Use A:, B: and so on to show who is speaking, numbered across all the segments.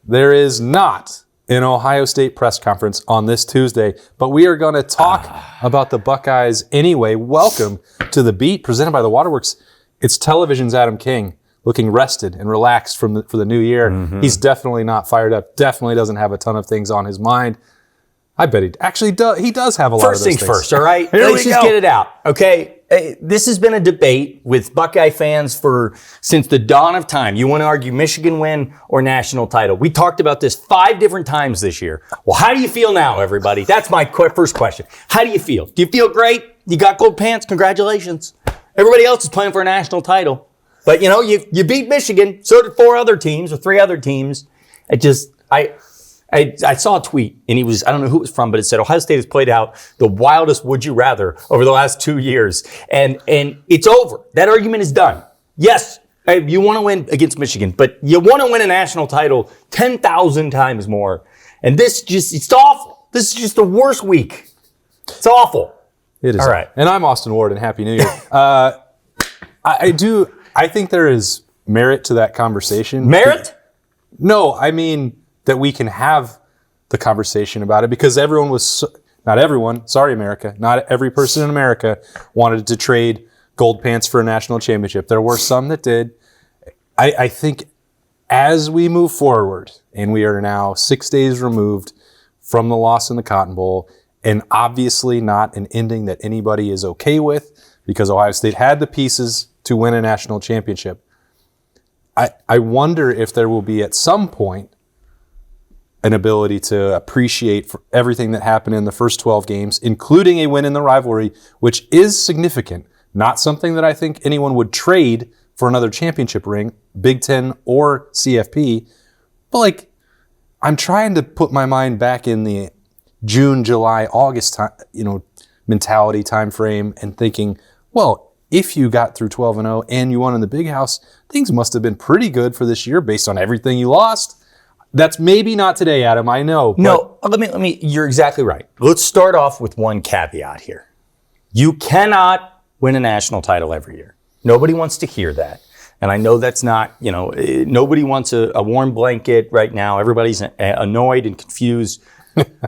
A: there is not an Ohio State press conference on this Tuesday, but we are going to talk about the Buckeyes anyway. Welcome to The Beat, presented by the Waterworks. It's television's Adam King, looking rested and relaxed for the new year. Mm-hmm. He's definitely not fired up, definitely doesn't have a ton of things on his mind. I bet he actually does. He does have a lot of those things.
B: First things first, all right? Let's just get it out, okay? This has been a debate with Buckeye fans since the dawn of time. You want to argue Michigan win or national title? We talked about this 5 different times this year. Well, how do you feel now, everybody? That's my first question. How do you feel? Do you feel great? You got gold pants? Congratulations. Everybody else is playing for a national title. But, you beat Michigan. So did 3 other teams. I saw a tweet, and I don't know who it was from, but it said, Ohio State has played out the wildest would you rather over the last 2 years. And it's over. That argument is done. Yes, you want to win against Michigan, but you want to win a national title 10,000 times more. And it's awful. This is just the worst week. It's awful.
A: It is.
B: All right.
A: And I'm Austin Ward, and Happy New Year. I think there is merit to that conversation.
B: Merit?
A: No, I mean that we can have the conversation about it because not every person in America wanted to trade gold pants for a national championship. There were some that did. I think as we move forward, and we are now 6 days removed from the loss in the Cotton Bowl, and obviously not an ending that anybody is okay with because Ohio State had the pieces to win a national championship. I wonder if there will be at some point an ability to appreciate for everything that happened in the first 12 games, including a win in the rivalry, which is significant. Not something that I think anyone would trade for another championship ring, Big Ten or CFP. But I'm trying to put my mind back in the June, July, August mentality time frame and thinking, well, if you got through 12-0 and you won in the Big House, things must have been pretty good for this year based on everything you lost. That's maybe not today, Adam, I know.
B: No, let me, you're exactly right. Let's start off with one caveat here. You cannot win a national title every year. Nobody wants to hear that. And I know that's not, nobody wants a warm blanket right now. Everybody's annoyed and confused.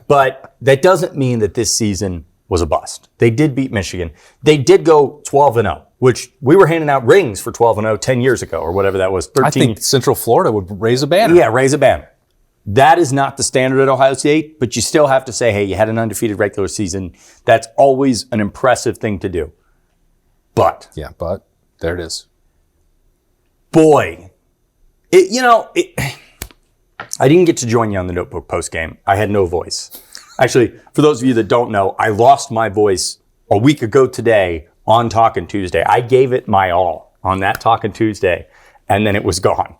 B: But that doesn't mean that this season was a bust. They did beat Michigan. They did go 12-0, which we were handing out rings for 12-0 10 years ago or whatever that was. 13.
A: I think Central Florida would raise a banner.
B: Yeah, raise a banner. That is not the standard at Ohio State, but you still have to say, hey, you had an undefeated regular season. That's always an impressive thing to do. But
A: there it is.
B: Boy, I didn't get to join you on the Notebook post game. I had no voice. Actually, for those of you that don't know, I lost my voice a week ago today on Talkin' Tuesday. I gave it my all on that Talkin' Tuesday, and then it was gone.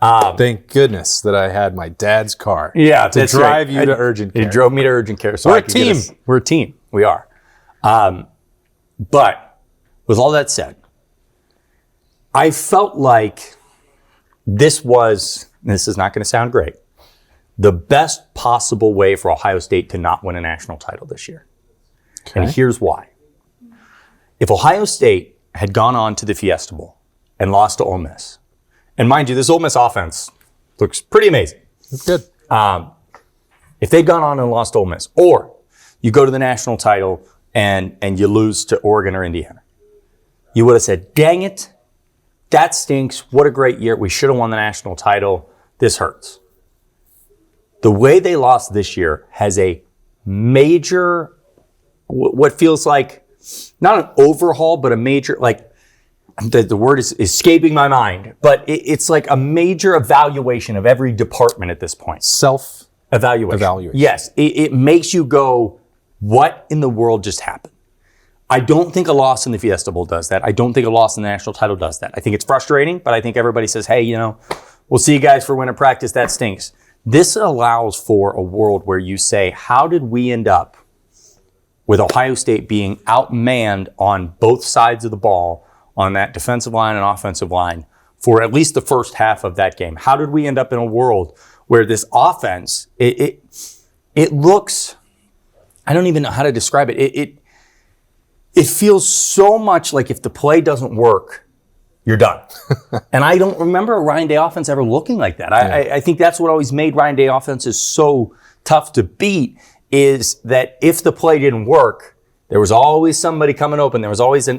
A: Thank goodness that I had my dad's car
B: to
A: drive you to urgent care.
B: He drove me to urgent care. So
A: We're a team.
B: We're a team. We are. But with all that said, I felt like this is not going to sound great, the best possible way for Ohio State to not win a national title this year. Okay. And here's why. If Ohio State had gone on to the Fiesta Bowl and lost to Ole Miss, and mind you, this Ole Miss offense looks pretty amazing.
A: It's good.
B: If they'd gone on and lost Ole Miss, or you go to the national title and you lose to Oregon or Indiana, you would have said, dang it, that stinks. What a great year. We should have won the national title. This hurts. The way they lost this year has a major, what feels like, not an overhaul, but a major, the word is escaping my mind, but it's like a major evaluation of every department at this point.
A: Self-evaluation.
B: Yes. It makes you go, what in the world just happened? I don't think a loss in the Fiesta Bowl does that. I don't think a loss in the national title does that. I think it's frustrating, but I think everybody says, hey, we'll see you guys for winter practice. That stinks. This allows for a world where you say, how did we end up with Ohio State being outmanned on both sides of the ball on that defensive line and offensive line for at least the first half of that game? How did we end up in a world where this offense, it looks, I don't even know how to describe it. It feels so much like if the play doesn't work, you're done. And I don't remember a Ryan Day offense ever looking like that. I think that's what always made Ryan Day offenses so tough to beat, is that if the play didn't work, there was always somebody coming open. There was always a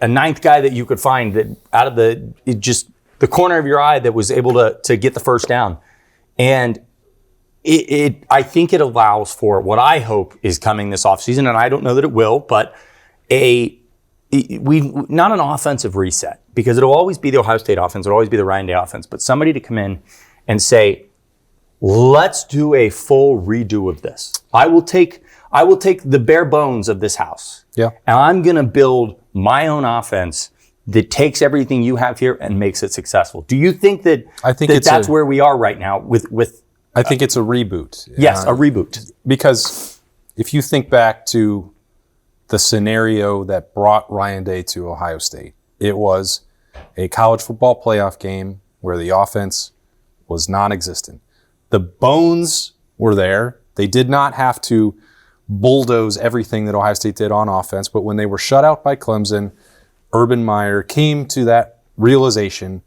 B: ninth guy that you could find that out of the corner of your eye that was able to get the first down. And I think it allows for what I hope is coming this offseason, and I don't know that it will, but not an offensive reset, because it'll always be the Ohio State offense, it'll always be the Ryan Day offense, but somebody to come in and say, let's do a full redo of this. I will take the bare bones of this house.
A: Yeah.
B: And I'm going to build my own offense that takes everything you have here and makes it successful. Do you think that that's where we are right now with
A: I think it's a reboot.
B: Yes, a reboot.
A: Because if you think back to the scenario that brought Ryan Day to Ohio State, it was a college football playoff game where the offense was non-existent. The bones were there. They did not have to bulldoze everything that Ohio State did on offense, but when they were shut out by Clemson, Urban Meyer came to that realization,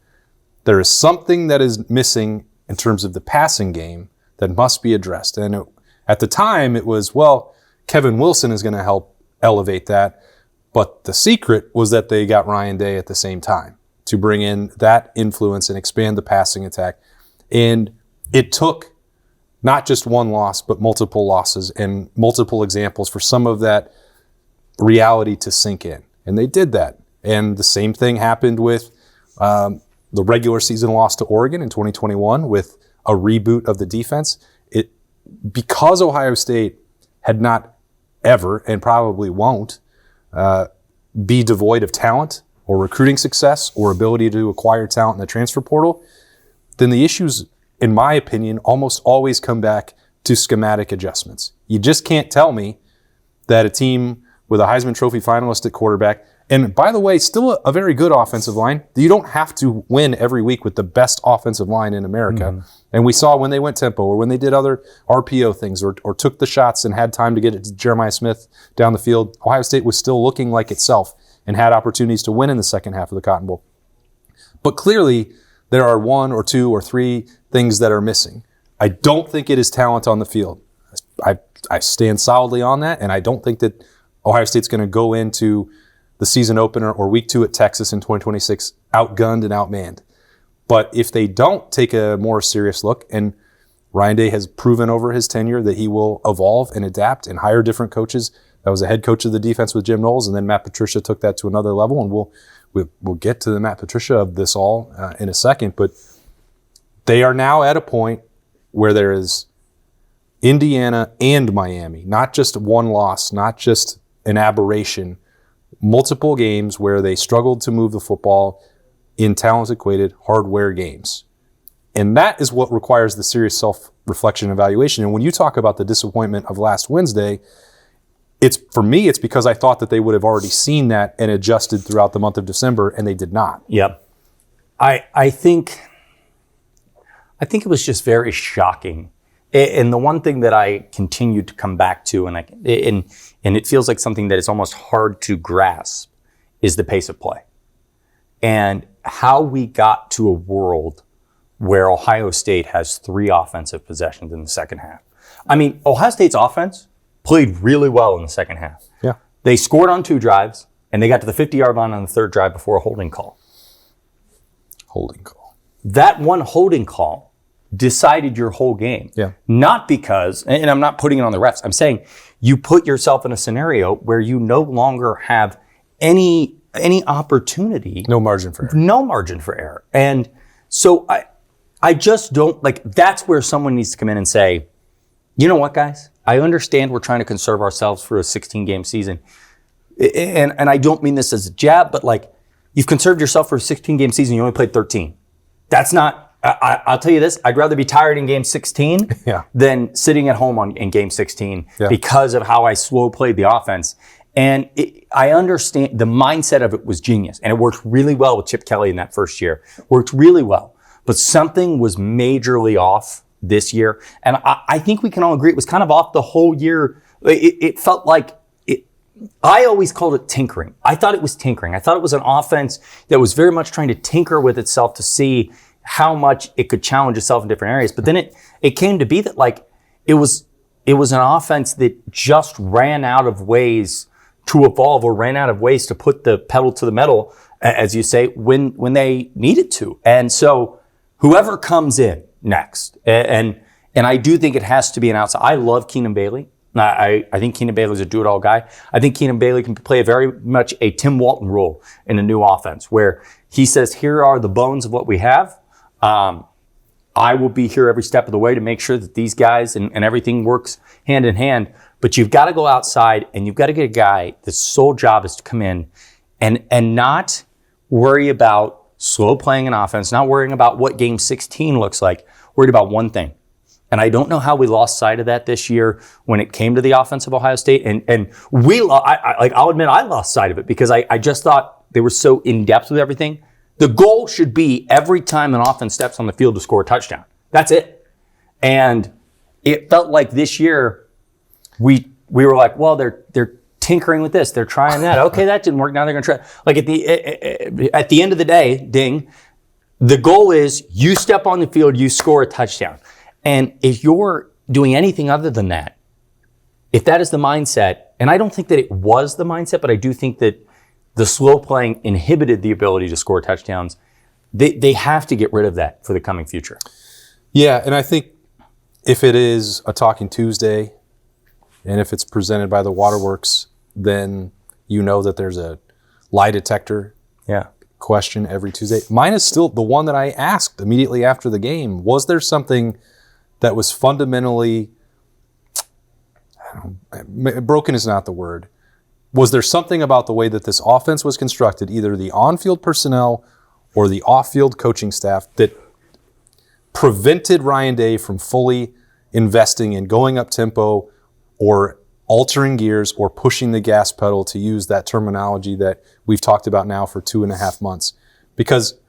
A: there is something that is missing in terms of the passing game that must be addressed. And at the time, it was, well, Kevin Wilson is going to help elevate that. But the secret was that they got Ryan Day at the same time to bring in that influence and expand the passing attack. And it took not just one loss, but multiple losses and multiple examples for some of that reality to sink in. And they did that. And the same thing happened with the regular season loss to Oregon in 2021 with a reboot of the defense. Because Ohio State had not ever, and probably won't, be devoid of talent or recruiting success or ability to acquire talent in the transfer portal, then the issues, in my opinion, almost always come back to schematic adjustments. You just can't tell me that a team with a Heisman Trophy finalist at quarterback, and by the way, still a very good offensive line, you don't have to win every week with the best offensive line in America. Mm-hmm. And we saw when they went tempo or when they did other RPO things or took the shots and had time to get it to Jeremiah Smith down the field, Ohio State was still looking like itself and had opportunities to win in the second half of the Cotton Bowl. But clearly, there are one or two or three things that are missing. I don't think it is talent on the field. I stand solidly on that, and I don't think that Ohio State's going to go into the season opener or week 2 at Texas in 2026 outgunned and outmanned. But if they don't take a more serious look, and Ryan Day has proven over his tenure that he will evolve and adapt and hire different coaches. That was a head coach of the defense with Jim Knowles, and then Matt Patricia took that to another level, and we'll get to the Matt Patricia of this all in a second. But they are now at a point where there is Indiana and Miami, not just one loss, not just an aberration, multiple games where they struggled to move the football in talent-equated hardware games. And that is what requires the serious self-reflection evaluation. And when you talk about the disappointment of last Wednesday, for me, it's because I thought that they would have already seen that and adjusted throughout the month of December, and they did not.
B: Yep. I think it was just very shocking. And the one thing that I continue to come back to, and it feels like something that is almost hard to grasp, is the pace of play. And how we got to a world where Ohio State has 3 offensive possessions in the second half. I mean, Ohio State's offense played really well in the second half.
A: Yeah.
B: They scored on 2 drives, and they got to the 50-yard line on the 3rd drive before a holding call.
A: Holding call.
B: That one holding call decided your whole game.
A: Yeah.
B: Not because, and I'm not putting it on the refs, I'm saying you put yourself in a scenario where you no longer have any opportunity.
A: No margin for error.
B: No margin for error. And so I just don't, that's where someone needs to come in and say, you know what, guys? I understand we're trying to conserve ourselves for a 16-game season. And I don't mean this as a jab, but you've conserved yourself for a 16-game season, you only played 13. That's not, I'll tell you this, I'd rather be tired in game 16 than sitting at home in game 16 because of how I slow played the offense. And I understand the mindset of it was genius, and it worked really well with Chip Kelly in that first year. Worked really well. But something was majorly off this year. And I think we can all agree it was kind of off the whole year. It felt like I always called it tinkering. I thought it was tinkering. I thought it was an offense that was very much trying to tinker with itself to see how much it could challenge itself in different areas. But then it came to be that like it was an offense that just ran out of ways to evolve or ran out of ways to put the pedal to the metal, as you say, when they needed to. And so whoever comes in next, and I do think it has to be an outside. I love Keenan Bailey. I think Keenan Bailey's a do-it-all guy. I think Keenan Bailey can play very much a Tim Walton role in a new offense where he says, here are the bones of what we have. I will be here every step of the way to make sure that these guys and everything works hand in hand. But you've got to go outside and you've got to get a guy, the sole job is to come in and not worry about slow playing an offense, not worrying about what game 16 looks like, worried about one thing. And I don't know how we lost sight of that this year when it came to the offense of Ohio State. And I'll admit I lost sight of it because I just thought they were so in depth with everything. The goal should be every time an offense steps on the field to score a touchdown. That's it. And it felt like this year we were like, well, they're tinkering with this, they're trying that. Okay, that didn't work. Now they're going to try. Like at the end of the day, ding. The goal is you step on the field, you score a touchdown. And if you're doing anything other than that, if that is the mindset, and I don't think that it was the mindset, but I do think that the slow playing inhibited the ability to score touchdowns, they have to get rid of that for the coming future.
A: Yeah, and I think if it is a Talking Tuesday, and if it's presented by the Waterworks, then you know that there's a lie detector question every Tuesday. Mine is still the one that I asked immediately after the game. Was there something that was fundamentally, broken is not the word. Was there something about the way that this offense was constructed, either the on-field personnel or the off-field coaching staff, that prevented Ryan Day from fully investing in going up tempo or altering gears or pushing the gas pedal, to use that terminology that we've talked about now for 2.5 months? Because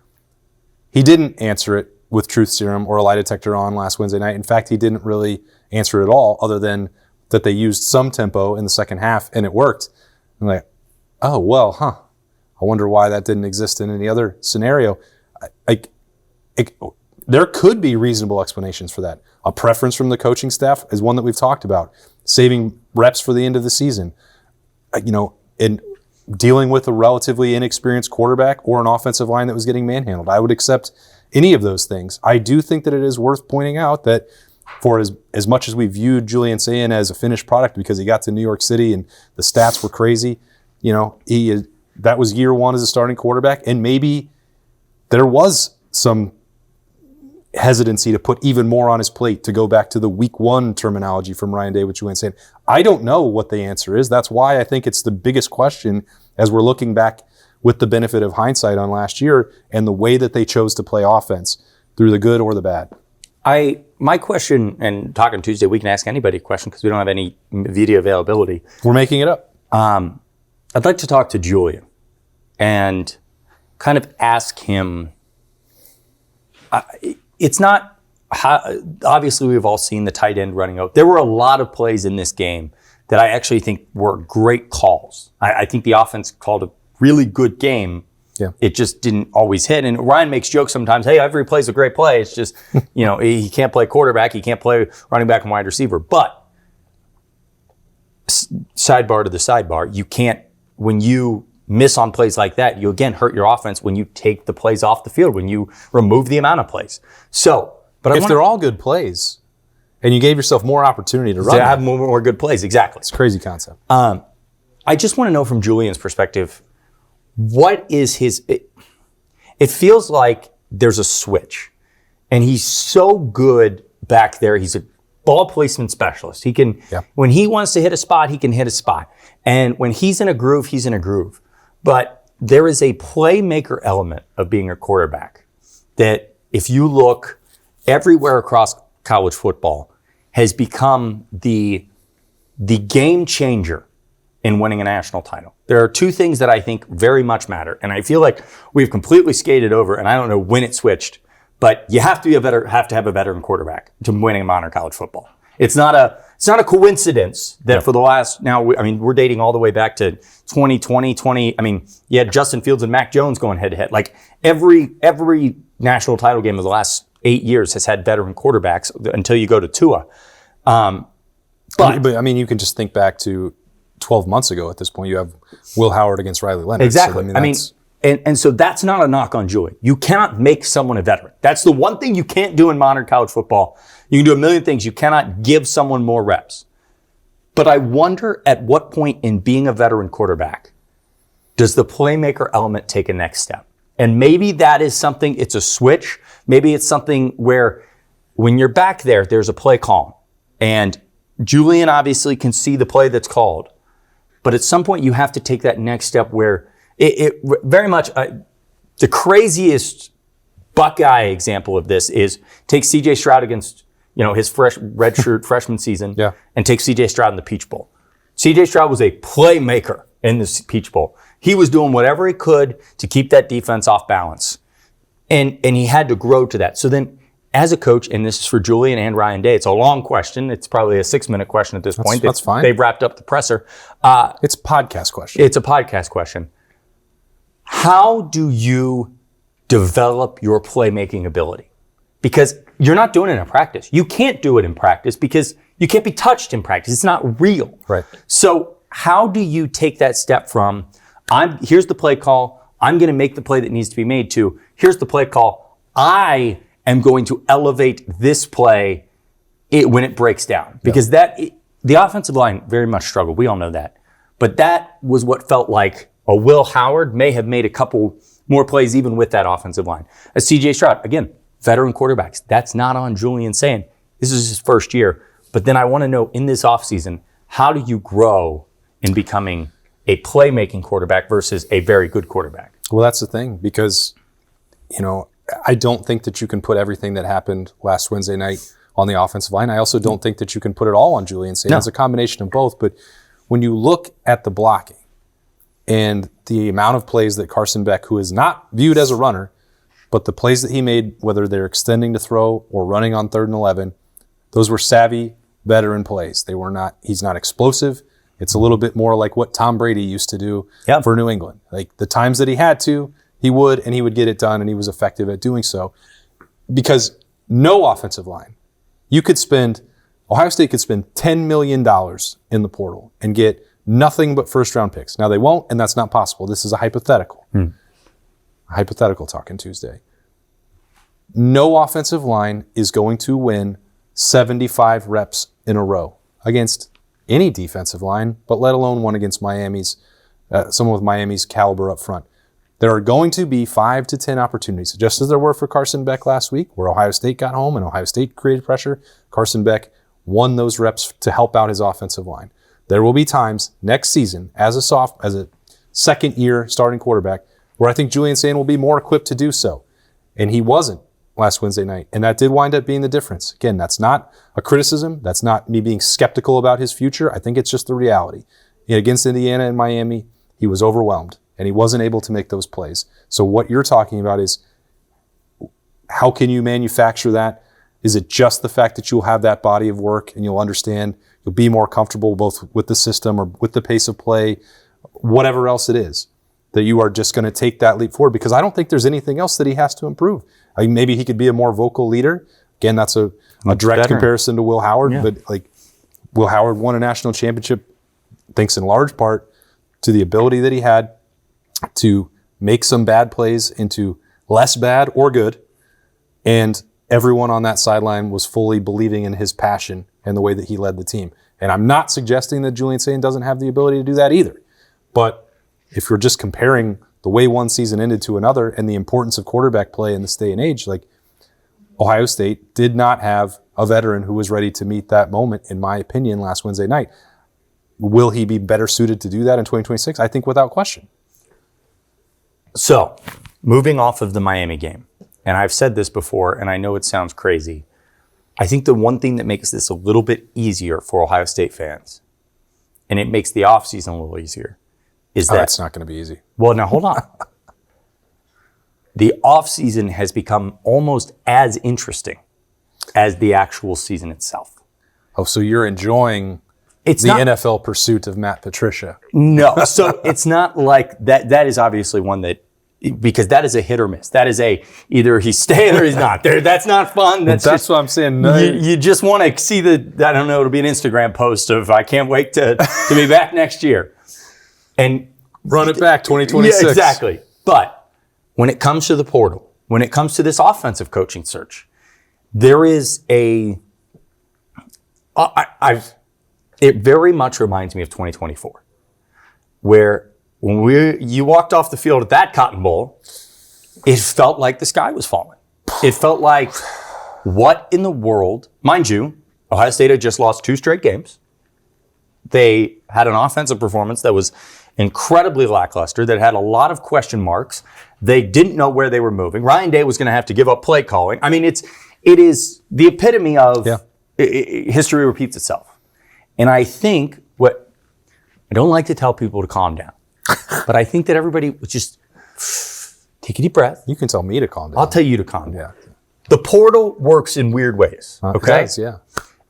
A: he didn't answer it with truth serum or a lie detector on last Wednesday night. In fact, he didn't really answer it at all, other than that they used some tempo in the second half and it worked. I'm like, oh, well, I wonder why that didn't exist in any other scenario. There could be reasonable explanations for that. A preference from the coaching staff is one that we've talked about. Saving reps for the end of the season. In dealing with a relatively inexperienced quarterback or an offensive line that was getting manhandled. I would accept any of those things. I do think that it is worth pointing out that for as much as we viewed Julian Sayin as a finished product because he got to New York City and the stats were crazy, that was year one as a starting quarterback, and maybe there was some hesitancy to put even more on his plate, to go back to the week one terminology from Ryan Day with Julian Sayin. I don't know what the answer is. That's why I think it's the biggest question as we're looking back with the benefit of hindsight on last year and the way that they chose to play offense, through the good or the bad.
B: My question, and Talking Tuesday, we can ask anybody a question because we don't have any video availability.
A: We're making it up.
B: I'd like to talk to Julian and kind of ask him. It's not, obviously we've all seen the tight end running out. There were a lot of plays in this game that I actually think were great calls. I think the offense called a really good game. Yeah. It just didn't always hit. And Ryan makes jokes sometimes, hey, every play's a great play. It's just, he can't play quarterback. He can't play running back and wide receiver. But sidebar to the sidebar, you can't, when you miss on plays like that, you again hurt your offense when you take the plays off the field, when you remove the amount of plays. But
A: if they're all good plays and you gave yourself more opportunity to run,
B: to have more good plays, exactly.
A: It's a crazy concept.
B: I just want to know from Julian's perspective, what is his... It feels like there's a switch, and he's so good back there. He's a ball placement specialist. He can, when he wants to hit a spot, he can hit a spot. And when he's in a groove, he's in a groove. But there is a playmaker element of being a quarterback that, if you look everywhere across college football, has become the game changer in winning a national title. There are two things that I think very much matter, and I feel like we've completely skated over, and I don't know when it switched, but you have to have a veteran quarterback to win a modern college football. It's not a coincidence that for the last, we're dating all the way back to 2020. You had Justin Fields and Mac Jones going head to head. Like every national title game of the last 8 years has had veteran quarterbacks until you go to Tua.
A: But you can just think back to 12 months ago at this point. You have Will Howard against Riley Leonard.
B: Exactly. So, so that's not a knock on Julian. You cannot make someone a veteran. That's the one thing you can't do in modern college football. You can do a million things. You cannot give someone more reps. But I wonder at what point in being a veteran quarterback does the playmaker element take a next step? And maybe that is something, it's a switch. Maybe it's something where when you're back there, there's a play call. And Julian obviously can see the play that's called. But at some point, you have to take that next step where it very much, the craziest Buckeye example of this is take C.J. Stroud against, his redshirt freshman season and take C.J. Stroud in the Peach Bowl. C.J. Stroud was a playmaker in the Peach Bowl. He was doing whatever he could to keep that defense off balance. And he had to grow to that. So then as a coach, and this is for Julian and Ryan Day, it's a long question. It's probably a 6-minute question at this point.
A: That's fine.
B: They've wrapped up the presser.
A: It's a podcast question.
B: It's a podcast question. How do you develop your playmaking ability? Because you're not doing it in practice. You can't do it in practice because you can't be touched in practice. It's not real.
A: Right.
B: So how do you take that step from, here's the play call, I'm going to make the play that needs to be made, to here's the play call, I am going to elevate this play when it breaks down. Because the offensive line very much struggled. We all know that. But that was what felt like a Will Howard may have made a couple more plays even with that offensive line. A C.J. Stroud, again, veteran quarterbacks. That's not on Julian saying this is his first year. But then I want to know in this offseason, how do you grow in becoming a playmaking quarterback versus a very good quarterback?
A: Well, that's the thing, because, I don't think that you can put everything that happened last Wednesday night on the offensive line. I also don't think that you can put it all on Julian Saint. It's a combination of both. But when you look at the blocking and the amount of plays that Carson Beck, who is not viewed as a runner, but the plays that he made, whether they're extending to throw or running on 3rd and 11, those were savvy veteran plays. He's not explosive. It's a little bit more like what Tom Brady used to do for New England. Like the times that he had to, he would get it done, and he was effective at doing so. Because no offensive line, Ohio State could spend $10 million in the portal and get nothing but first-round picks. Now, they won't, and that's not possible. This is a hypothetical. A hypothetical talking Tuesday. No offensive line is going to win 75 reps in a row against any defensive line, but let alone one against someone with Miami's caliber up front. There are going to be 5 to 10 opportunities, just as there were for Carson Beck last week, where Ohio State got home and Ohio State created pressure. Carson Beck won those reps to help out his offensive line. There will be times next season as a second-year starting quarterback where I think Julian Saint will be more equipped to do so. And he wasn't last Wednesday night. And that did wind up being the difference. Again, that's not a criticism. That's not me being skeptical about his future. I think it's just the reality. Against Indiana and Miami, he was overwhelmed and he wasn't able to make those plays. So what you're talking about is, how can you manufacture that? Is it just the fact that you'll have that body of work and you'll understand, you'll be more comfortable both with the system or with the pace of play, whatever else it is, that you are just going to take that leap forward? Because I don't think there's anything else that he has to improve. Maybe he could be a more vocal leader. Again, that's a direct comparison to Will Howard, but Will Howard won a national championship thanks in large part to the ability that he had to make some bad plays into less bad or good. And everyone on that sideline was fully believing in his passion and the way that he led the team. And I'm not suggesting that Julian Saint doesn't have the ability to do that either. But if you're just comparing the way one season ended to another and the importance of quarterback play in this day and age, like, Ohio State did not have a veteran who was ready to meet that moment, in my opinion, last Wednesday night. Will he be better suited to do that in 2026? I think without question.
B: So, moving off of the Miami game, and I've said this before, and I know it sounds crazy, I think the one thing that makes this a little bit easier for Ohio State fans, and it makes the offseason a little easier, is that...
A: That's not going to be easy.
B: Well, now hold on. The offseason has become almost as interesting as the actual season itself.
A: Oh, so you're enjoying
B: It's
A: the
B: not,
A: NFL pursuit of Matt Patricia.
B: No. So it's not like that. That is obviously one that, because that is a hit or miss. That is either he's staying or he's not. That's not fun. That's
A: what I'm saying. No.
B: You just want to see I don't know, it'll be an Instagram post of, I can't wait to be back next year. And
A: run it back 2026.
B: Yeah, exactly. But when it comes to the portal, when it comes to this offensive coaching search, there is it very much reminds me of 2024, where when you walked off the field at that Cotton Bowl, it felt like the sky was falling. It felt like, what in the world? Mind you, Ohio State had just lost 2 straight games. They had an offensive performance that was incredibly lackluster, that had a lot of question marks. They didn't know where they were moving. Ryan Day was going to have to give up play calling. I mean, it is the epitome of history repeats itself. And I think I don't like to tell people to calm down, but I think that everybody would just take a deep breath.
A: You can tell me to calm down.
B: I'll tell you to calm down.
A: Yeah.
B: The portal works in weird ways. Okay.
A: It does, yeah.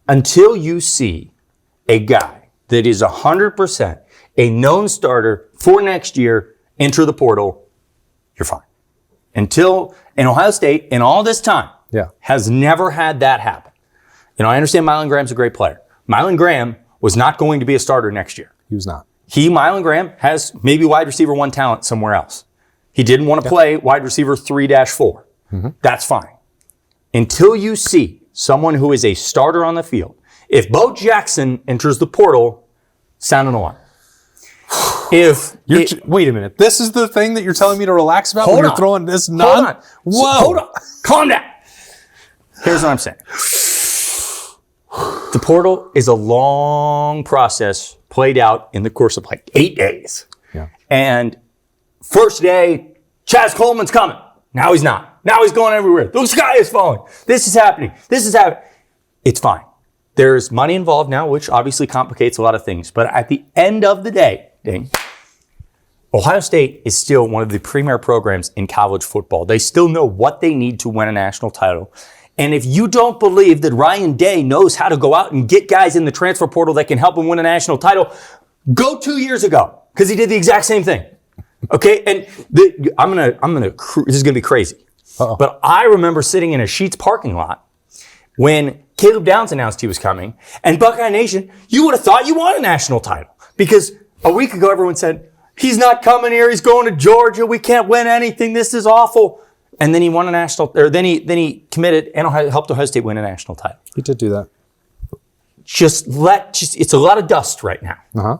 B: Until you see a guy that is 100% a known starter for next year enter the portal, you're fine. And Ohio State, in all this time, has never had that happen. I understand Mylan Graham's a great player. Mylan Graham was not going to be a starter next year.
A: He was not.
B: Mylan Graham, has maybe wide receiver 1 talent somewhere else. He didn't want to play wide receiver 3-4. Mm-hmm. That's fine. Until you see someone who is a starter on the field, if Bo Jackson enters the portal, sound an alarm.
A: Wait a minute. This is the thing that you're telling me to relax about when you're throwing this non?
B: Whoa. Hold on. Calm down. Here's what I'm saying. The portal is a long process played out in the course of like 8 days.
A: Yeah.
B: And first day, Chaz Coleman's coming. Now he's not. Now he's going everywhere. The sky is falling. This is happening. It's fine. There's money involved now, which obviously complicates a lot of things. But at the end of the day, Ohio State is still one of the premier programs in college football. They still know what they need to win a national title. And if you don't believe that Ryan Day knows how to go out and get guys in the transfer portal that can help him win a national title, go 2 years ago, because he did the exact same thing. Okay, and this is gonna be crazy.
A: Uh-oh.
B: But I remember sitting in a Sheetz parking lot when Caleb Downs announced he was coming, and Buckeye Nation, you would have thought you won a national title, because a week ago everyone said, he's not coming here, he's going to Georgia, we can't win anything, this is awful. And then he won a national, or then he committed and helped Ohio State win a national title.
A: He did do that.
B: It's a lot of dust right now.
A: Uh-huh.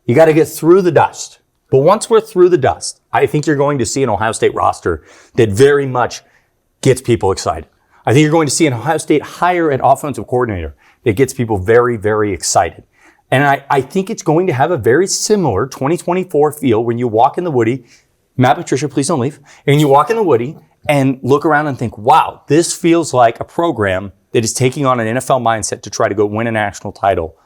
B: You got to get through the dust. But once we're through the dust, I think you're going to see an Ohio State roster that very much gets people excited. I think you're going to see an Ohio State hire at offensive coordinator that gets people very, very excited. And I think it's going to have a very similar 2024 feel when you walk in the Woody. Matt Patricia, please don't leave. And you walk in the Woody and look around and think, wow, this feels like a program that is taking on an NFL mindset to try to go win a national title.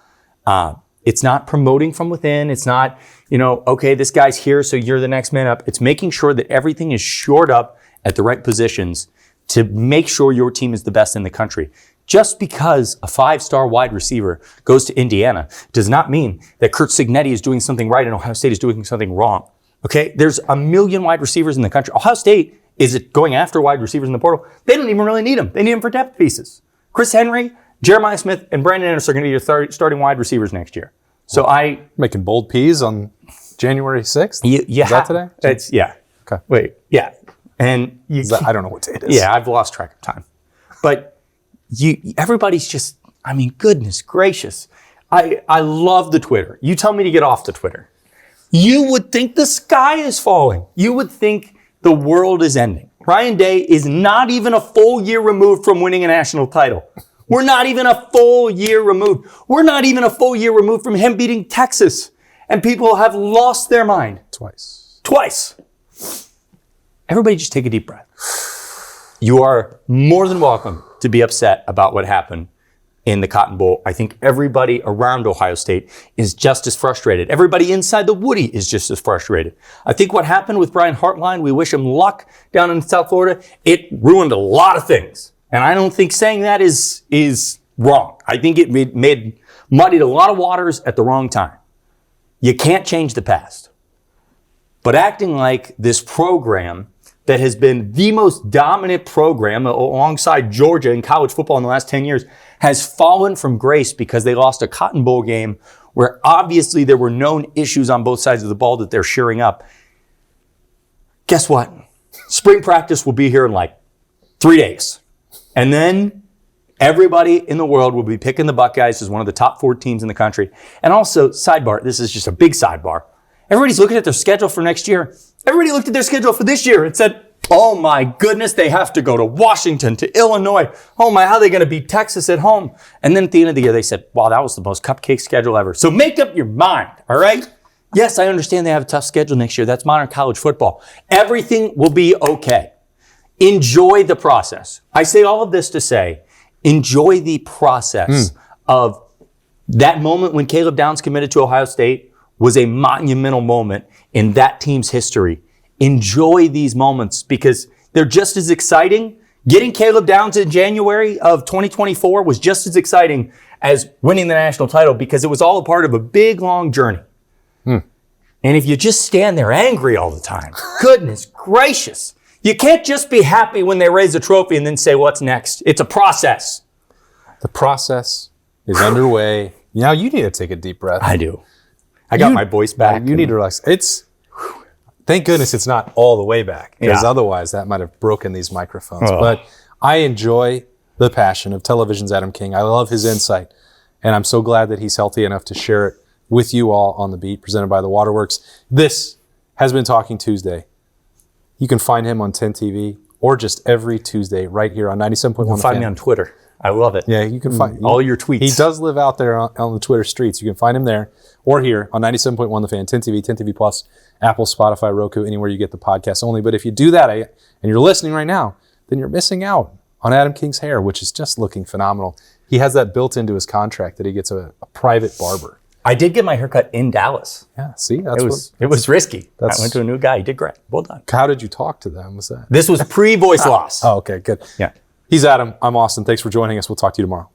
B: It's not promoting from within. It's not, okay, this guy's here, so you're the next man up. It's making sure that everything is shored up at the right positions to make sure your team is the best in the country. Just because a 5-star wide receiver goes to Indiana does not mean that Curt Cignetti is doing something right and Ohio State is doing something wrong. Okay? There's a million wide receivers in the country. Ohio State is going after wide receivers in the portal. They don't even really need them. They need them for depth pieces. Chris Henry, Jeremiah Smith, and Brandon Anderson are going to be your starting wide receivers next year. So
A: making bold peas on January 6th?
B: Is
A: that today?
B: Yeah.
A: Okay.
B: Wait, yeah. And
A: I don't know what day it is.
B: Yeah, I've lost track of time. But everybody's just, goodness gracious. I love the Twitter. You tell me to get off the Twitter. You would think the sky is falling. You would think the world is ending. Ryan Day is not even a full year removed from winning a national title. We're not even a full year removed. We're not even a full year removed from him beating Texas. And people have lost their mind. Twice. Everybody just take a deep breath. You are more than welcome to be upset about what happened in the Cotton Bowl. I think everybody around Ohio State is just as frustrated. Everybody inside the Woody is just as frustrated. I think what happened with Brian Hartline, we wish him luck down in South Florida. It ruined a lot of things. And I don't think saying that is wrong. I think it muddied a lot of waters at the wrong time. You can't change the past. But acting like this program that has been the most dominant program alongside Georgia in college football in the last 10 years has fallen from grace because they lost a Cotton Bowl game where obviously there were known issues on both sides of the ball that they're shearing up. Guess what? Spring practice will be here in like 3 days. And then everybody in the world will be picking the Buckeyes as one of the top 4 teams in the country. And also, sidebar, this is just a big sidebar. Everybody's looking at their schedule for next year. Everybody looked at their schedule for this year and said, oh my goodness, they have to go to Washington, to Illinois. Oh my, how are they going to beat Texas at home? And then at the end of the year, they said, wow, that was the most cupcake schedule ever. So make up your mind, all right? Yes, I understand they have a tough schedule next year. That's modern college football. Everything will be okay. Enjoy the process. I say all of this to say, enjoy the process of that moment when Caleb Downs committed to Ohio State was a monumental moment in that team's history. Enjoy these moments because they're just as exciting. Getting Caleb Downs in January of 2024 was just as exciting as winning the national title because it was all a part of a big, long journey. And if you just stand there angry all the time, goodness gracious, you can't just be happy when they raise a trophy and then say, what's next? It's a process.
A: The process is underway. Now you need to take a deep breath.
B: I do. I got my voice back.
A: You need to relax. Thank goodness it's not all the way back because otherwise that might have broken these microphones. But I enjoy the passion of television's Adam King. I love his insight. And I'm so glad that he's healthy enough to share it with you all on The Beat, presented by the Waterworks. This has been Talking Tuesday. You can find him on 10 TV or just every Tuesday right here on 97.1.
B: You can find me on Twitter. I love it.
A: Yeah, you can find
B: all your tweets.
A: He does live out there on the Twitter streets. You can find him there or here on 97.1 The Fan, 10 TV, 10 TV Plus, Apple, Spotify, Roku, anywhere you get the podcast only. But if you do that and you're listening right now, then you're missing out on Adam King's hair, which is just looking phenomenal. He has that built into his contract that he gets a private barber.
B: I did get my haircut in Dallas.
A: Yeah, see?
B: It was risky. I went to a new guy. He did great. Well done.
A: How did you talk to them? Was that?
B: This was pre-voice loss.
A: Oh, okay, good.
B: Yeah.
A: He's Adam. I'm Austin. Thanks for joining us. We'll talk to you tomorrow.